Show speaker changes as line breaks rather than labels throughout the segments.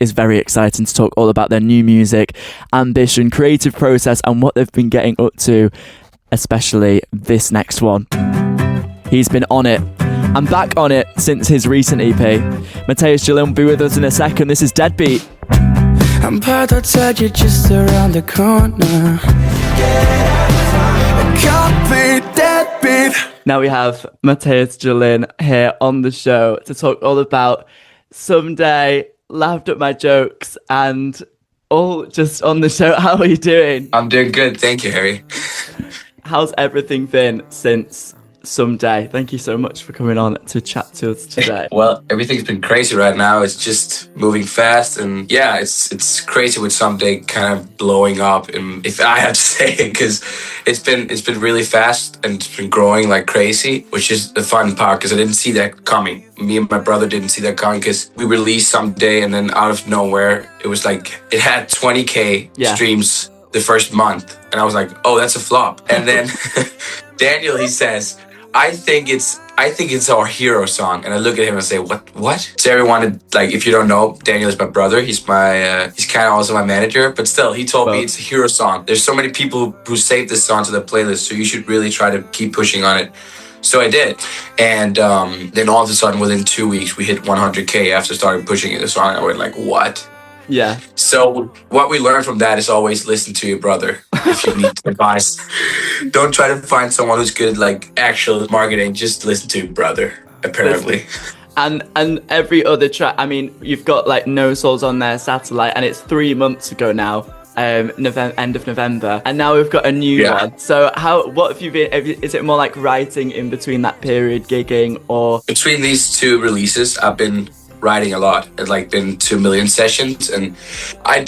is very exciting to talk all about their new music, ambition, creative process, and what they've been getting up to, especially this next one. He's been on it and back on it since his recent EP. Mathias Julin will be with us in a second. This is Deadbeat.
I'm proud to tell you just around the corner. Can't be deadbeat.
Now we have Mathias Julin here on the show to talk all about Someday, laughed at my jokes, and all just on the show. How are you doing?
I'm doing good, thank you, Harry.
How's everything been since Someday? Thank you so much for coming on to chat to us today.
Well, everything's been crazy right now. It's just moving fast, and yeah, it's crazy with Someday kind of blowing up. And if I have to say it, because it's been really fast and it's been growing like crazy, which is the fun part because I didn't see that coming. Me and my brother didn't see that coming because we released Someday, and then out of nowhere, it was like it had 20K streams the first month, and I was like, oh, that's a flop. And then Daniel, he says, I think it's our hero song. And I look at him and say, what? So everyone, like, if you don't know, Daniel is my brother. He's my, he's kind of also my manager, but still, he told me it's a hero song. There's so many people who saved this song to the playlist, so you should really try to keep pushing on it. So I did. And then all of a sudden, within 2 weeks, we hit 100K after starting pushing it. The song, I went like, what?
Yeah.
So what we learned from that is always listen to your brother if you need advice. Don't try to find someone who's good at like actual marketing. Just listen to your brother, apparently.
And every other track, I mean, you've got like No Souls on there, Satellite, and it's 3 months ago now, end of November, and now we've got a new one. So what have you been, is it more like writing in between that period, gigging, or?
Between these two releases, I've been writing a lot. It's like been 2 million sessions, and I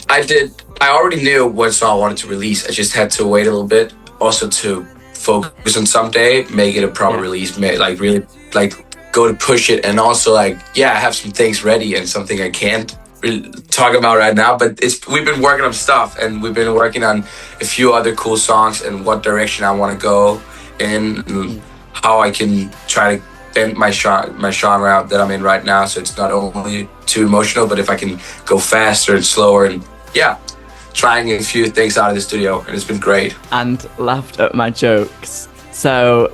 already knew what song I wanted to release. I just had to wait a little bit, also to focus on Someday, make it a proper release, like really like go to push it, and also like I have some things ready and something I can't really talk about right now, but we've been working on stuff, and we've been working on a few other cool songs and what direction I want to go in, and how I can try to bend my genre that I'm in right now, so it's not only too emotional, but if I can go faster and slower, and trying a few things out of the studio, and it's been great.
And laughed at my jokes. So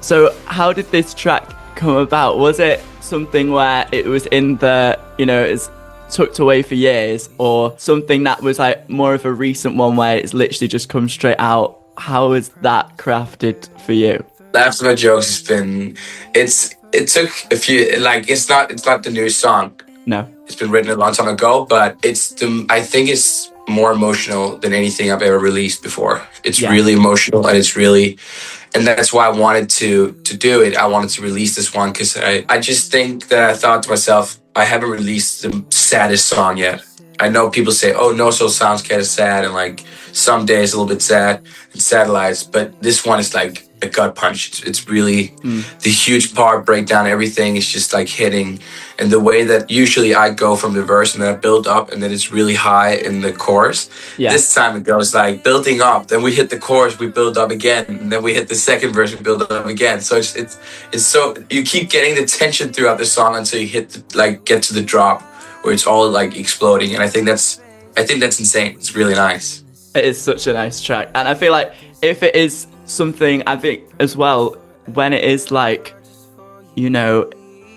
So how did this track come about? Was it something where it was in the, it's tucked away for years, or something that was like more of a recent one where it's literally just come straight out? How is that crafted for you?
Laughs at my jokes has been, it took a few, like it's not the new song.
No.
It's been written a long time ago, but I think it's more emotional than anything I've ever released before. It's really emotional, and that's why I wanted to do it. I wanted to release this one because I just think that I thought to myself, I haven't released the saddest song yet. I know people say, oh, No Soul sounds kind of sad, and like Someday is a little bit sad, and Satellites, but this one is like a gut punch. It's really the huge part, breakdown, everything is just like hitting. And the way that usually I go from the verse and then I build up, and then it's really high in the chorus. This time it goes like building up, then we hit the chorus, we build up again, and then we hit the second verse, we build up again. So it's so you keep getting the tension throughout the song until you get to the drop where it's all like exploding. And I think that's insane. It's really nice.
It is such a nice track, and I feel like if it is something, I think as well, when it is like,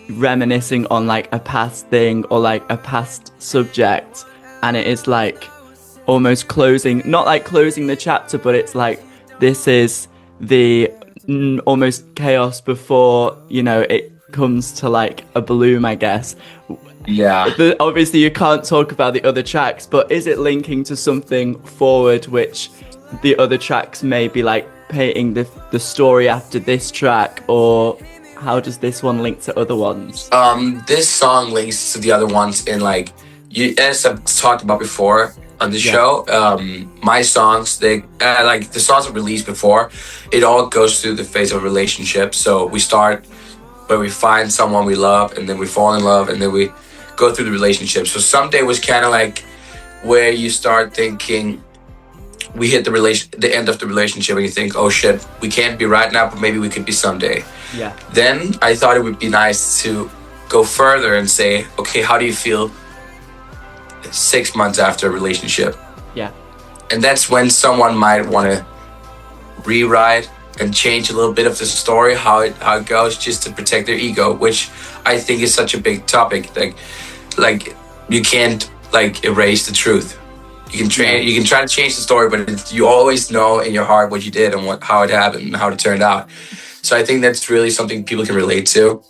reminiscing on like a past thing or like a past subject, and it is like almost closing, not like closing the chapter, but it's like this is the almost chaos before it comes to like a bloom, I guess. Obviously you can't talk about the other tracks, but is it linking to something forward which the other tracks may be like painting the story after this track, or how does this one link to other ones?
This song links to the other ones in like, as I've talked about before on the show, my songs, they like the songs I've released before, it all goes through the phase of a relationship. So we start where we find someone we love, and then we fall in love, and then we go through the relationship. So Someday was kind of like where you start thinking, we hit the end of the relationship, and you think, oh shit, we can't be right now, but maybe we could be someday. Then I thought it would be nice to go further and say, okay, how do you feel 6 months after a relationship.
Yeah.
And that's when someone might want to rewrite and change a little bit of the story, how it goes, just to protect their ego, which I think is such a big topic. Like you can't like erase the truth. You can try to change the story, but you always know in your heart what you did and how it happened and how it turned out. So I think that's really something people can relate to,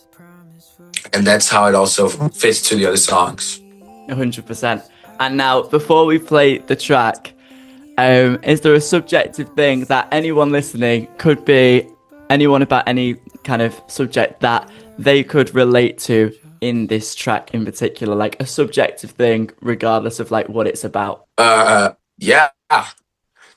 and that's how it also fits to the other songs.
100%. And now, before we play the track, is there a subjective thing that anyone listening, could be anyone about any kind of subject, that they could relate to in this track in particular, like a subjective thing regardless of like what it's about?
Yeah,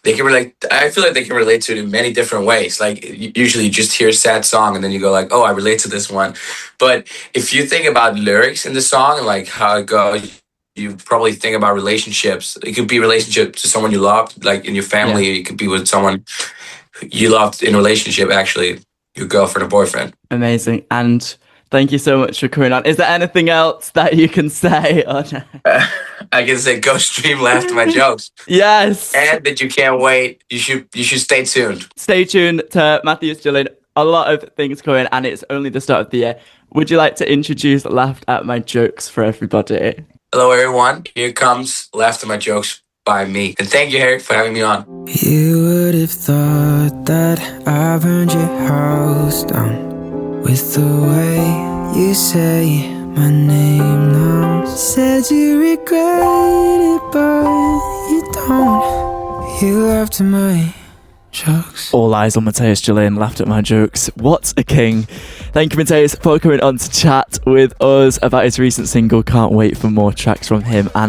they can relate. I feel like they can relate to it in many different ways. Like usually you just hear a sad song and then you go like, oh, I relate to this one. But if you think about lyrics in the song and like how it goes, you probably think about relationships. It could be a relationship to someone you loved, like in your family. Yeah. It could be with someone you loved in a relationship, actually, your girlfriend or boyfriend.
Amazing. And thank you so much for coming on. Is there anything else that you can say?
I can say go stream Laugh at My Jokes.
Yes.
And that you can't wait. You should stay tuned.
Stay tuned to Mathias, Julin. A lot of things coming, and it's only the start of the year. Would you like to introduce Laugh at My Jokes for everybody?
Hello, everyone. Here comes Laugh at My Jokes by me. And thank you, Harry, for having me on.
You would have thought that I burned your house down with the way you say my name now. Said you regret it, but you don't. You laughed at my jokes.
All eyes on Mathias Julin, laughed at my jokes. What a king. Thank you, Mathias, for coming on to chat with us about his recent single. Can't wait for more tracks from him. And